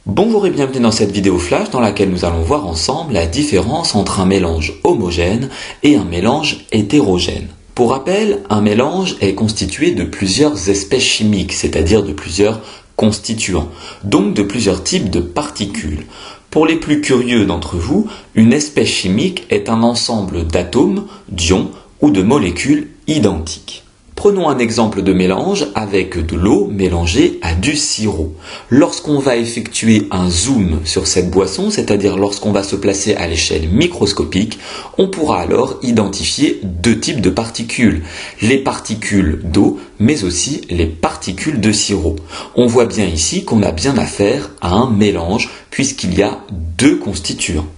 Bonjour et bienvenue dans cette vidéo flash dans laquelle nous allons voir ensemble la différence entre un mélange homogène et un mélange hétérogène. Pour rappel, un mélange est constitué de plusieurs espèces chimiques, c'est-à-dire de plusieurs constituants, donc de plusieurs types de particules. Pour les plus curieux d'entre vous, une espèce chimique est un ensemble d'atomes, d'ions ou de molécules identiques. Prenons un exemple de mélange avec de l'eau mélangée à du sirop. Lorsqu'on va effectuer un zoom sur cette boisson, c'est-à-dire lorsqu'on va se placer à l'échelle microscopique, on pourra alors identifier deux types de particules. Les particules d'eau, mais aussi les particules de sirop. On voit bien ici qu'on a bien affaire à un mélange, puisqu'il y a deux constituants.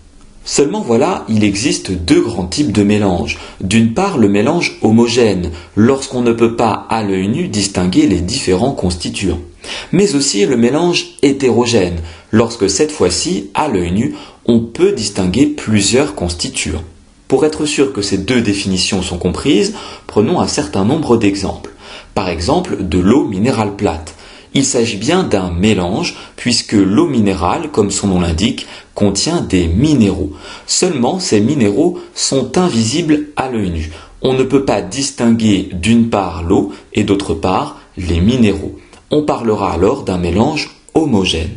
Seulement voilà, il existe deux grands types de mélanges. D'une part, le mélange homogène, lorsqu'on ne peut pas à l'œil nu distinguer les différents constituants. Mais aussi le mélange hétérogène, lorsque cette fois-ci, à l'œil nu, on peut distinguer plusieurs constituants. Pour être sûr que ces deux définitions sont comprises, prenons un certain nombre d'exemples. Par exemple, de l'eau minérale plate. Il s'agit bien d'un mélange puisque l'eau minérale, comme son nom l'indique, contient des minéraux. Seulement, ces minéraux sont invisibles à l'œil nu. On ne peut pas distinguer d'une part l'eau et d'autre part les minéraux. On parlera alors d'un mélange homogène.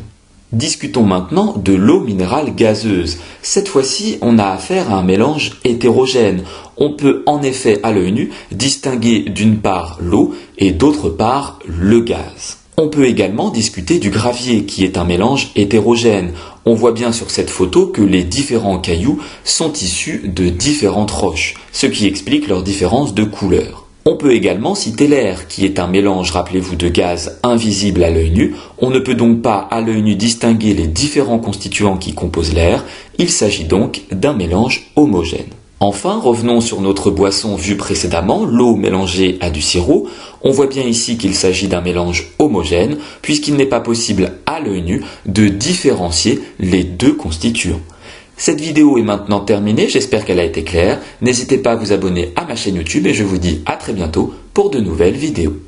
Discutons maintenant de l'eau minérale gazeuse. Cette fois-ci, on a affaire à un mélange hétérogène. On peut en effet à l'œil nu distinguer d'une part l'eau et d'autre part le gaz. On peut également discuter du gravier qui est un mélange hétérogène. On voit bien sur cette photo que les différents cailloux sont issus de différentes roches, ce qui explique leur différence de couleur. On peut également citer l'air qui est un mélange, rappelez-vous, de gaz invisible à l'œil nu. On ne peut donc pas à l'œil nu distinguer les différents constituants qui composent l'air. Il s'agit donc d'un mélange homogène. Enfin, revenons sur notre boisson vue précédemment, l'eau mélangée à du sirop. On voit bien ici qu'il s'agit d'un mélange homogène, puisqu'il n'est pas possible à l'œil nu de différencier les deux constituants. Cette vidéo est maintenant terminée, j'espère qu'elle a été claire. N'hésitez pas à vous abonner à ma chaîne YouTube et je vous dis à très bientôt pour de nouvelles vidéos.